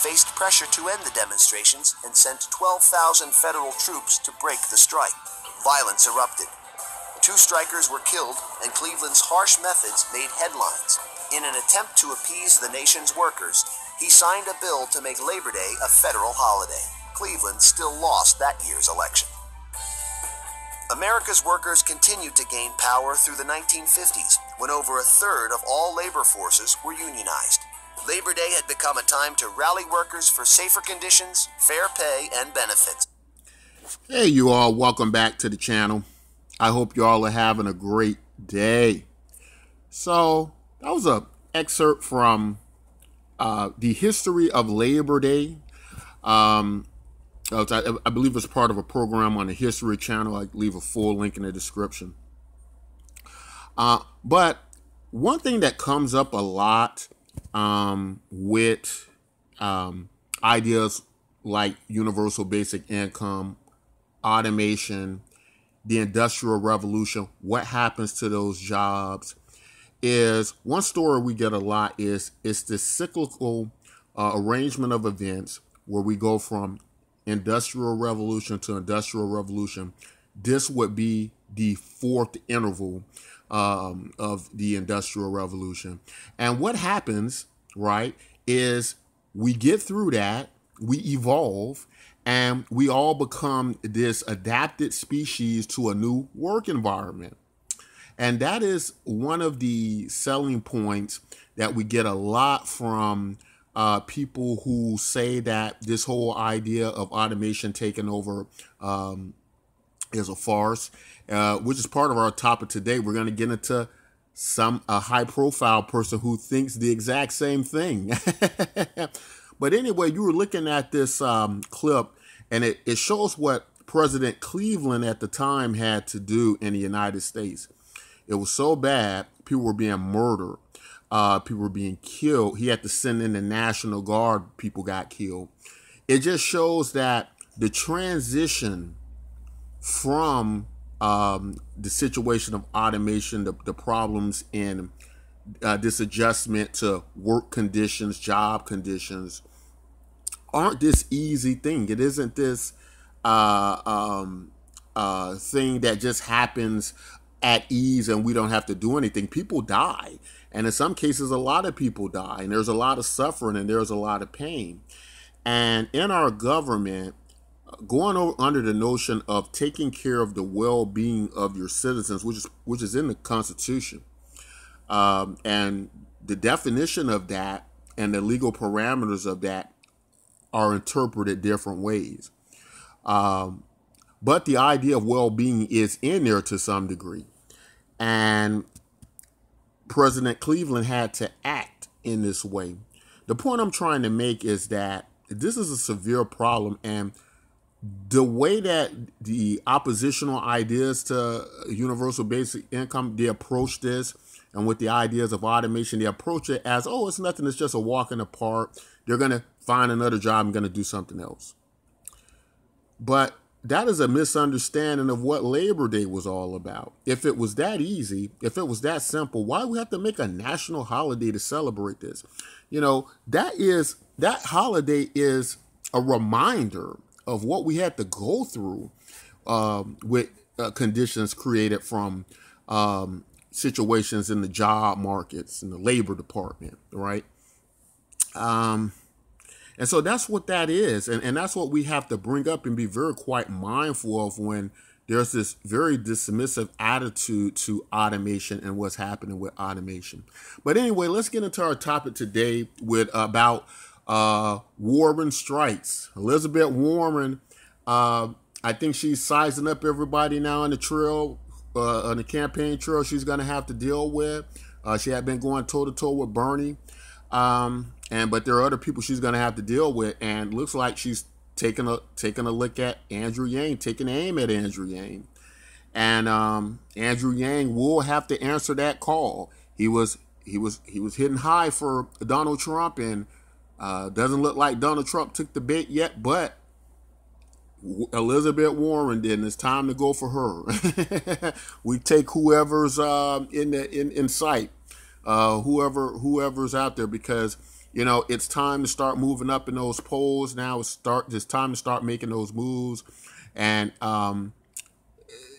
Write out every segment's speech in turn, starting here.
faced pressure to end the demonstrations and sent 12,000 federal troops to break the strike. Violence erupted. 2 strikers were killed, and Cleveland's harsh methods made headlines. In an attempt to appease the nation's workers, he signed a bill to make Labor Day a federal holiday. Cleveland still lost that year's election. America's workers continued to gain power through the 1950s, when over a third of all labor forces were unionized. Labor Day had become a time to rally workers for safer conditions, fair pay, and benefits. Hey, you all, welcome back to the channel. I hope you all are having a great day. So, that was an excerpt from the history of Labor Day. I believe it's part of a program on the History Channel. I'll leave a full link in the description. But one thing that comes up a lot with ideas like universal basic income, automation, the Industrial Revolution, what happens to those jobs, is one story we get a lot is it's the cyclical arrangement of events where we go from Industrial Revolution to Industrial Revolution. This would be the 4th interval of the Industrial Revolution. And what happens, right, is we get through that, we evolve, and we all become this adapted species to a new work environment. And that is one of the selling points that we get a lot from people who say that this whole idea of automation taking over is a farce, which is part of our topic today. We're going to get into a high-profile person who thinks the exact same thing. But anyway, you were looking at this clip, and it shows what President Cleveland at the time had to do in the United States. It was so bad, people were being murdered. People were being killed. He had to send in the National Guard. People got killed. It just shows that the transition from the situation of automation, the problems in this adjustment to work conditions, job conditions, aren't this easy thing. It isn't this thing that just happens at ease and we don't have to do anything. People die. And in some cases, a lot of people die. And there's a lot of suffering and there's a lot of pain. And in our government, going under the notion of taking care of the well-being of your citizens, which is in the Constitution, and the definition of that and the legal parameters of that are interpreted different ways. But the idea of well-being is in there to some degree. And President Cleveland had to act in this way. The point I'm trying to make is that this is a severe problem, and the way that the oppositional ideas to universal basic income, they approach this, and with the ideas of automation, they approach it as, oh, it's nothing, it's just a walk in the park. They're going to find another job and going to do something else. But that is a misunderstanding of what Labor Day was all about. If it was that easy, if it was that simple, why do we have to make a national holiday to celebrate this? You know, that holiday is a reminder of what we had to go through with conditions created from situations in the job markets, in the labor department, right? And so that's what that is. And that's what we have to bring up and be very quite mindful of when there's this very dismissive attitude to automation and what's happening with automation. But anyway, let's get into our topic today about Warren strikes. Elizabeth Warren, I think she's sizing up everybody now on the trail, on the campaign trail she's going to have to deal with. She had been going toe-to-toe with Bernie. But there are other people she's going to have to deal with, and looks like she's taking a look at Andrew Yang, taking aim at Andrew Yang, and Andrew Yang will have to answer that call. He was hitting high for Donald Trump, and doesn't look like Donald Trump took the bait yet, but Elizabeth Warren did, and it's time to go for her. We take whoever's in sight, whoever's out there, because You know, it's time to start moving up in those polls now. It's time to start making those moves. And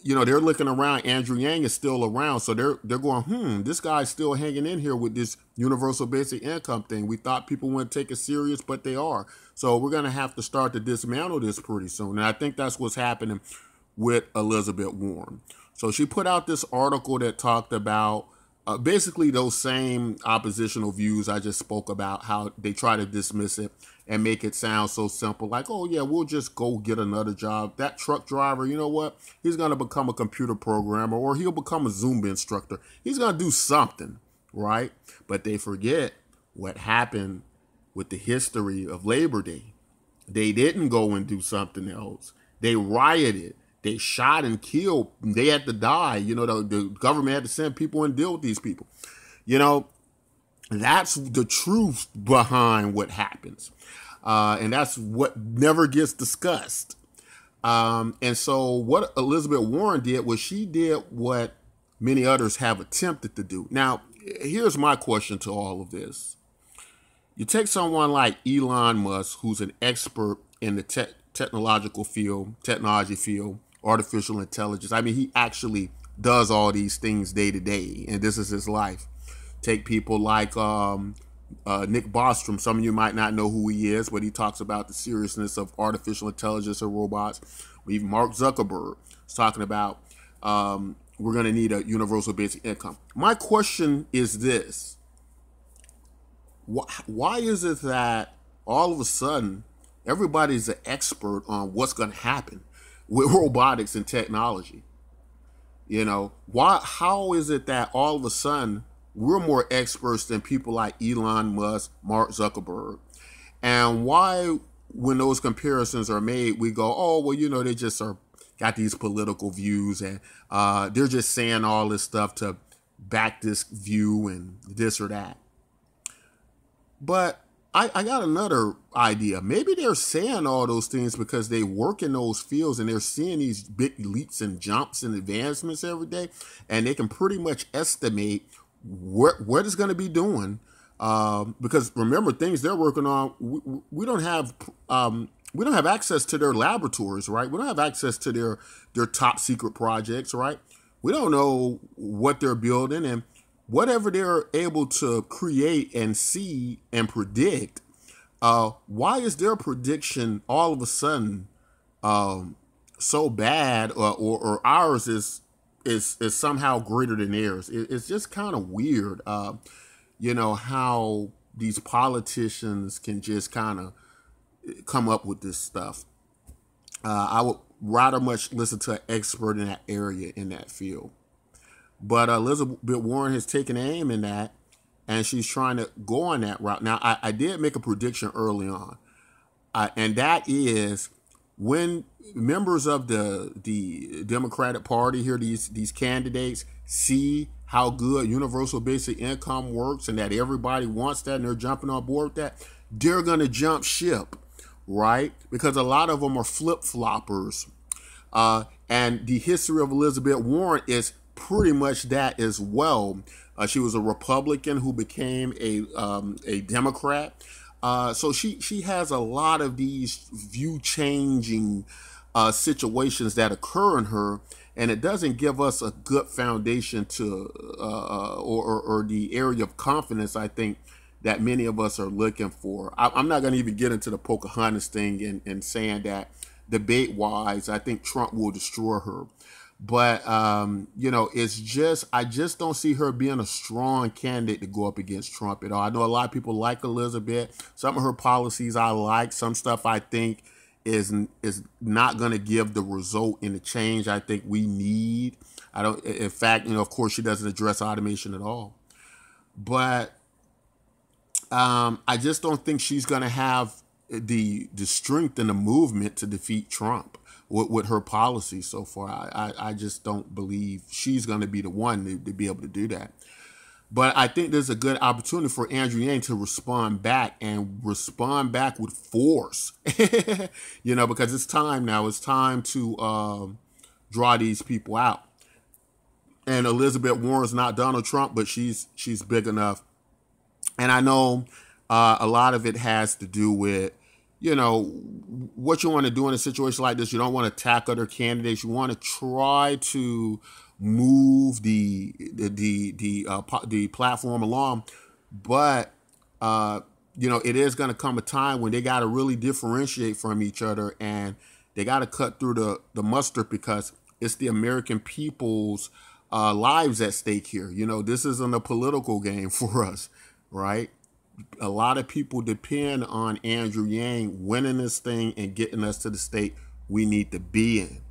you know, they're looking around. Andrew Yang is still around, so they're going, this guy's still hanging in here with this universal basic income thing. We thought people wouldn't take it serious, but they are. So we're going to have to start to dismantle this pretty soon. And I think that's what's happening with Elizabeth Warren. So she put out this article that talked about basically those same oppositional views I just spoke about, how they try to dismiss it and make it sound so simple, like, oh yeah, we'll just go get another job. That truck driver, you know what? He's going to become a computer programmer, or he'll become a Zumba instructor. He's going to do something, right? But they forget what happened with the history of Labor Day. They didn't go and do something else. They rioted. They shot and killed. They had to die. You know, the government had to send people and deal with these people. You know, that's the truth behind what happens. And that's what never gets discussed. And so what Elizabeth Warren did was she did what many others have attempted to do. Now, here's my question to all of this. You take someone like Elon Musk, who's an expert in the technology field, artificial intelligence. I mean, he actually does all these things day to day, and this is his life. Take people like Nick Bostrom. Some of you might not know who he is, but he talks about the seriousness of artificial intelligence and robots. Even Mark Zuckerberg is talking about we're going to need a universal basic income. My question is this. Why is it that all of a sudden everybody's an expert on what's going to happen with robotics and technology? You know, how is it that all of a sudden we're more experts than people like Elon Musk, Mark Zuckerberg? And why, when those comparisons are made, we go, oh, well, you know, they just got these political views, and they're just saying all this stuff to back this view and this or that. But I got another idea. Maybe they're saying all those things because they work in those fields and they're seeing these big leaps and jumps and advancements every day, and they can pretty much estimate what it's going to be doing. Because remember, things they're working on, we don't have access to their laboratories, right? We don't have access to their top secret projects, right? We don't know what they're building, and whatever they're able to create and see and predict, why is their prediction all of a sudden so bad, or ours is somehow greater than theirs? It's just kind of weird, you know, how these politicians can just kind of come up with this stuff. I would rather much listen to an expert in that area, in that field. But Elizabeth Warren has taken aim in that, and she's trying to go on that route. Now, I did make a prediction early on, and that is when members of the Democratic Party here, these candidates, see how good universal basic income works and that everybody wants that and they're jumping on board with that, they're going to jump ship, right? Because a lot of them are flip-floppers. And the history of Elizabeth Warren is pretty much that as well. She was a Republican who became a Democrat. So she has a lot of these view-changing situations that occur in her, and it doesn't give us a good foundation to or the area of confidence, I think, that many of us are looking for. I'm not going to even get into the Pocahontas thing and saying that debate-wise, I think Trump will destroy her. But, you know, I just don't see her being a strong candidate to go up against Trump at all. I know a lot of people like Elizabeth. Some of her policies I like. Some stuff I think is not going to give the result in the change I think we need. In fact, you know, of course, she doesn't address automation at all. But I just don't think she's going to have the strength and the movement to defeat Trump with her policy so far. I just don't believe she's going to be the one to be able to do that. But I think there's a good opportunity for Andrew Yang to respond back with force, you know, because it's time now. It's time to draw these people out. And Elizabeth Warren's not Donald Trump, but she's big enough. And I know A lot of it has to do with, you know, what you want to do in a situation like this. You don't want to attack other candidates. You want to try to move the platform along, but you know, it is going to come a time when they got to really differentiate from each other, and they got to cut through the mustard, because it's the American people's lives at stake here. You know, this isn't a political game for us, right? A lot of people depend on Andrew Yang winning this thing and getting us to the state we need to be in.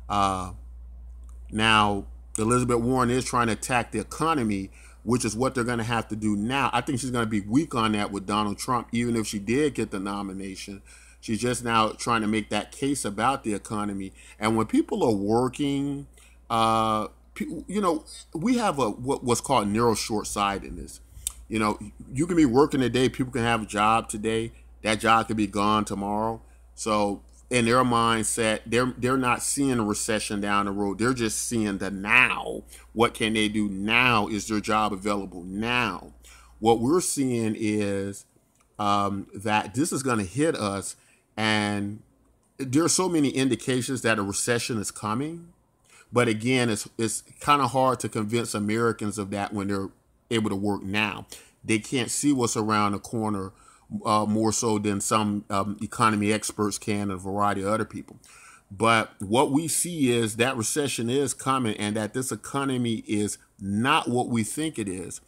Now, Elizabeth Warren is trying to attack the economy, which is what they're going to have to do now. I think she's going to be weak on that with Donald Trump, even if she did get the nomination. She's just now trying to make that case about the economy. And when people are working, you know, we have what's called narrow short-sightedness. You know, you can be working today, people can have a job today, that job could be gone tomorrow. So in their mindset, they're not seeing a recession down the road. They're just seeing the now. What can they do now? Is their job available now? What we're seeing is that this is going to hit us, and there are so many indications that a recession is coming. But again, it's kind of hard to convince Americans of that when they're able to work now. They can't see what's around the corner more so than some economy experts can, and a variety of other people. But what we see is that recession is coming, and that this economy is not what we think it is.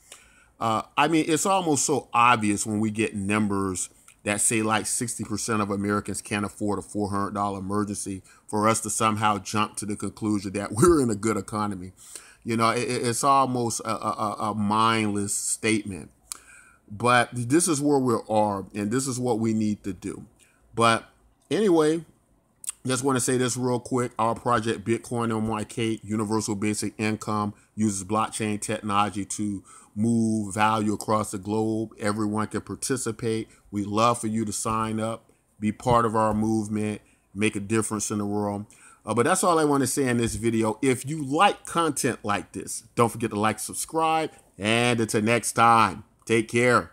I mean, it's almost so obvious when we get numbers that say like 60% of Americans can't afford a $400 emergency for us to somehow jump to the conclusion that we're in a good economy. You know, it's almost a mindless statement. But this is where we are, and this is what we need to do. But anyway, just want to say this real quick. Our project, Bitcoin NYK, Universal Basic Income, uses blockchain technology to move value across the globe. Everyone can participate. We love for you to sign up, be part of our movement, make a difference in the world. But that's all I want to say in this video. If you like content like this, don't forget to like, subscribe, and until next time, take care.